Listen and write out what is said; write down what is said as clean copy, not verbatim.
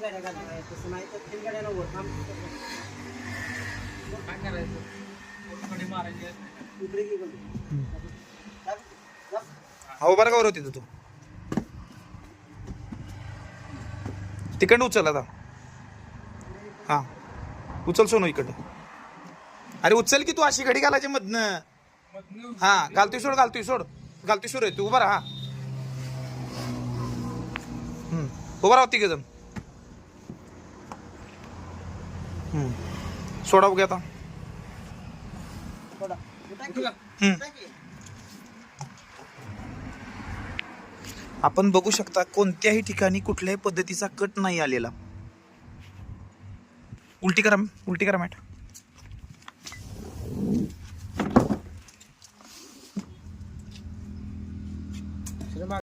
गाड्या घालणार आहे तसं नाही तर 3 गाड्या वर थांब काय करायचं कडे मारायचे इकडे की बोल हो बरं का बरं होती तू तिकडं उचल आता हा उचल सोनू इकडं अरे उचल की तू अशी घडी घालायची मधनं हा घालतोय सोड रे तू उभा राहा उभा राहा तिघ जण सोडा बघूया आता थोडा उठू का? आपण बघू शकता कोणत्याही ठिकाणी कुठल्याही पद्धतीचा कट नाही आलेला उलटी करा मॅट